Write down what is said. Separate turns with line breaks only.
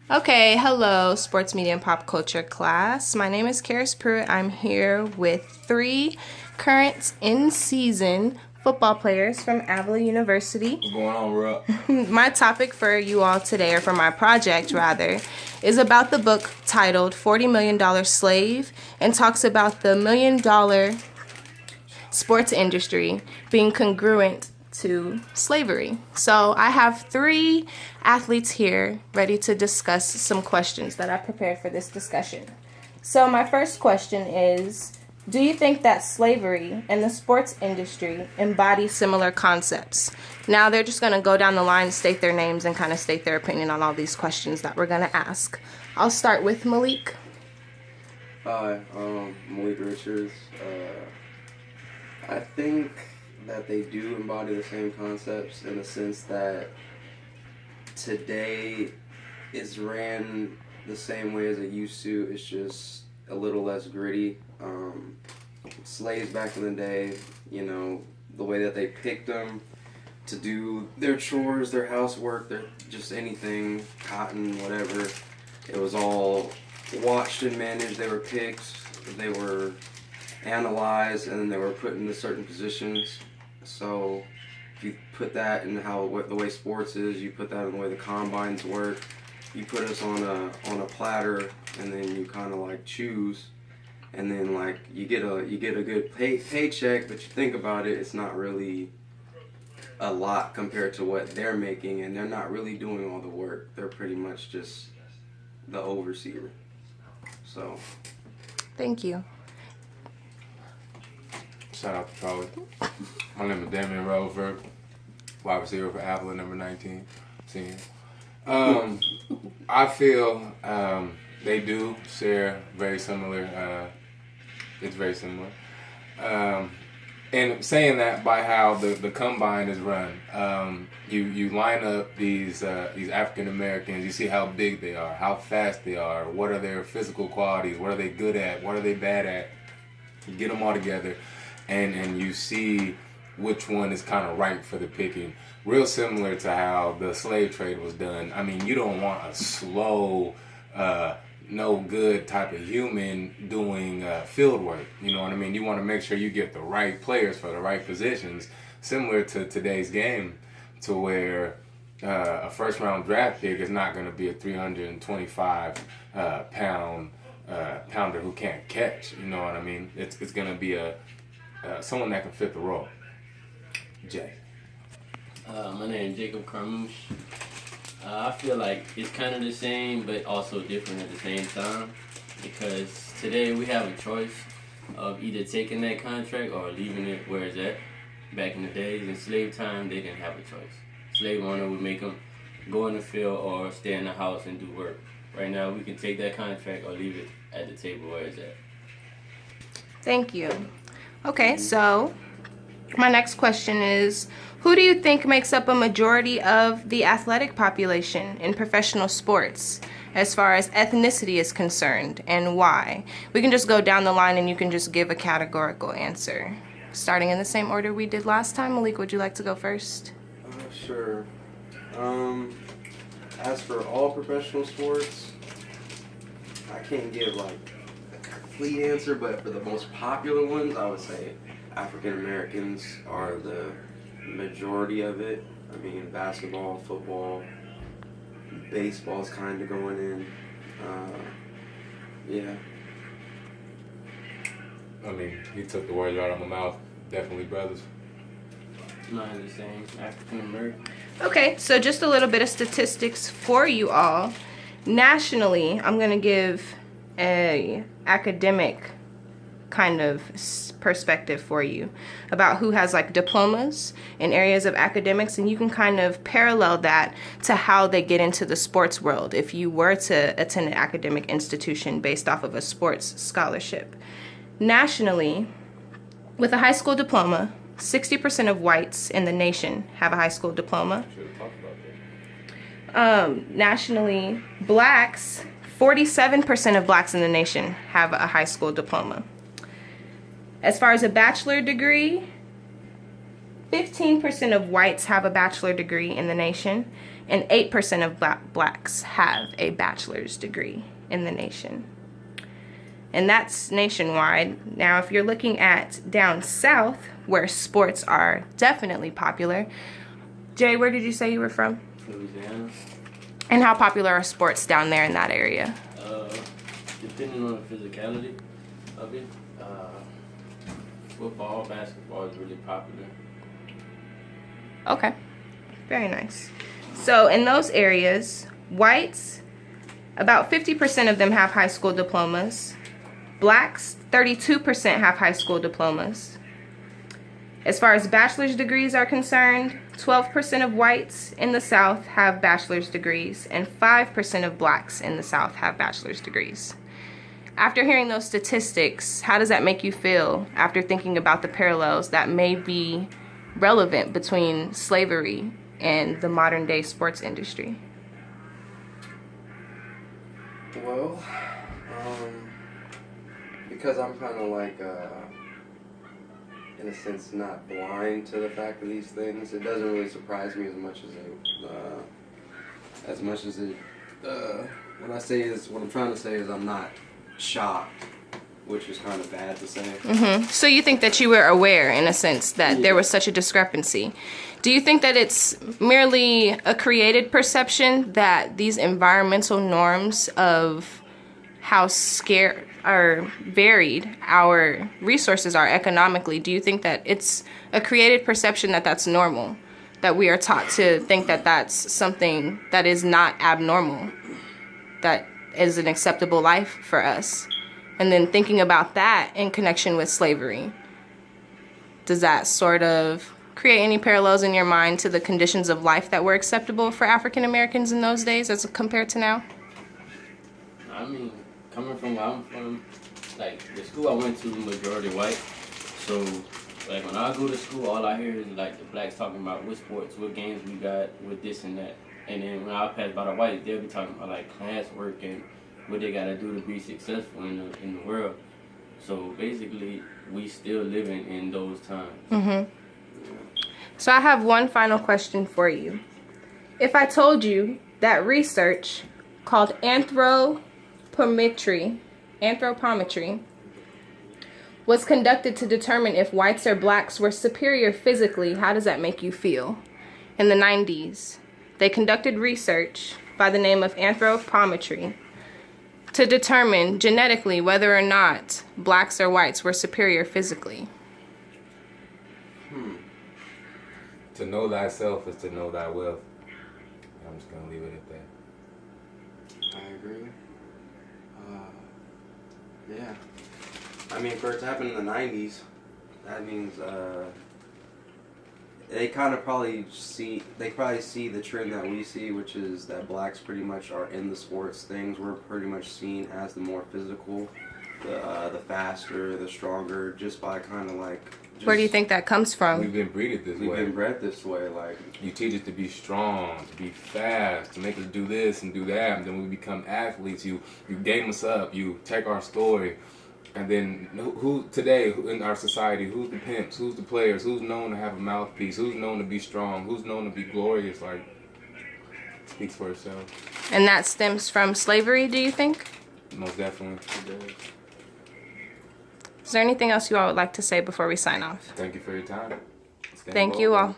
Okay, hello, sports media and pop culture class. My name is Karis Pruitt. I'm here with three current in-season football players from Avila University.
What's going on, bro?
My topic for you all today, or for my project rather, is about the book titled $40 Million Slave, and talks about the $1 million sports industry being congruent to slavery. So I have three athletes here ready to discuss some questions that I prepared for this discussion. So my first question is, do you think that slavery and the sports industry embody similar concepts? Now they're just going to go down the line, state their names, and kind of state their opinion on all these questions that we're going to ask. I'll start with Malik.
Hi, Malik Richards. I think that they do embody the same concepts in the sense that today is ran the same way as it used to. It's just a little less gritty. Slaves back in the day, the way that they picked them to do their chores, their housework, their just anything, cotton, whatever. It was all watched and managed. They were picked, they were analyzed, and then they were put into certain positions. So if you put that in the way sports is, you put that in the way the combines work. You put us on a platter, and then you kind of like choose, and then like you get a good paycheck. But you think about it, it's not really a lot compared to what they're making, and they're not really doing all the work. They're pretty much just the overseer. So.
Thank you.
Shout out to Charlie. My name is Damian Rover, wide receiver for Avila, number 19, senior. I feel they do share very similar. It's very similar. And saying that by how the combine is run, you line up these African Americans. You see how big they are, how fast they are, what are their physical qualities, what are they good at, what are they bad at. You get them all together, and you see which one is kind of ripe for the picking. Real similar to how the slave trade was done. I mean, you don't want a slow, no good type of human doing field work. You know what I mean? You want to make sure you get the right players for the right positions. Similar to today's game, to where a first round draft pick is not going to be a 325 pounder who can't catch. You know what I mean? It's going to be someone that can fit the role. Jay.
My name is Jacob Carmouche. I feel like it's kind of the same, but also different at the same time, because today we have a choice of either taking that contract or leaving it where it's at. Back in the days, in slave time, they didn't have a choice. Slave owner would make them go in the field or stay in the house and do work. Right now, we can take that contract or leave it at the table where it's at.
Thank you. Okay, so my next question is, who do you think makes up a majority of the athletic population in professional sports as far as ethnicity is concerned, and why? We can just go down the line and you can just give a categorical answer. Starting in the same order we did last time. Malik, would you like to go first?
Sure. As for all professional sports, I can't give like a complete answer, but for the most popular ones, I would say African Americans are the majority of it. I mean, basketball, football, baseball's kind of going in. Yeah.
I mean, he took the words right out of my mouth. Definitely brothers.
Mine the same, African American.
Okay, so just a little bit of statistics for you all. Nationally, I'm going to give a academic kind of perspective for you about who has like diplomas in areas of academics, and you can kind of parallel that to how they get into the sports world if you were to attend an academic institution based off of a sports scholarship. Nationally, with a high school diploma, 60% of whites in the nation have a high school diploma.
Should have talked about that.
Nationally, blacks, 47% of blacks in the nation have a high school diploma. As far as a bachelor degree, 15% of whites have a bachelor degree in the nation, and 8% of blacks have a bachelor's degree in the nation. And that's nationwide. Now, if you're looking at down south, where sports are definitely popular, Jay, where did you say you were from?
Louisiana.
And how popular are sports down there in that area?
Depending on the physicality of it, football, basketball is really popular.
Okay, very nice. So in those areas, whites, about 50% of them have high school diplomas. Blacks, 32% have high school diplomas. As far as bachelor's degrees are concerned, 12% of whites in the South have bachelor's degrees, and 5% of blacks in the South have bachelor's degrees. After hearing those statistics, how does that make you feel after thinking about the parallels that may be relevant between slavery and the modern day sports industry?
Well, because I'm kind of like, in a sense, not blind to the fact of these things, it doesn't really surprise me as much as it, what I'm trying to say is I'm not shocked, which is kind of bad to say.
So you think that you were aware, in a sense, that there was such a discrepancy. Do you think that it's merely a created perception that these environmental norms of how scarce or varied our resources are economically, do you think that it's a created perception that that's normal? That we are taught to think that that's something that is not abnormal, that is an acceptable life for us? And then thinking about that in connection with slavery, does that sort of create any parallels in your mind to the conditions of life that were acceptable for African Americans in those days as compared to now?
I mean, coming from where I'm from, like the school I went to, majority white. So, like when I go to school, all I hear is like the blacks talking about what sports, what games we got, what this and that. And then when I pass by the whites, they'll be talking about like classwork and what they gotta do to be successful in the world. So basically, we still living in those times.
So I have one final question for you. If I told you that research called anthropometry was conducted to determine if whites or blacks were superior physically, how does that make you feel? In the 90s, they conducted research by the name of anthropometry to determine genetically whether or not blacks or whites were superior physically.
To know thyself is to know thy wealth. I'm just gonna leave it at that.
I agree. Yeah. I mean, for it to happen in the 90s, that means they probably see the trend that we see, which is that blacks pretty much are in the sports things. We're pretty much seen as the more physical, the faster, the stronger, just by kind of like.
Where do you think that comes from?
We've been bred this way.
We've been bred this way, like.
You teach us to be strong, to be fast, to make us do this and do that, and then we become athletes. You game us up. You take our story, and then who today in our society? Who's the pimps? Who's the players? Who's known to have a mouthpiece? Who's known to be strong? Who's known to be glorious? Like, speaks for itself.
And that stems from slavery, do you think?
Most definitely.
Is there anything else you all would like to say before we sign off?
Thank you for your time.
Thank you all.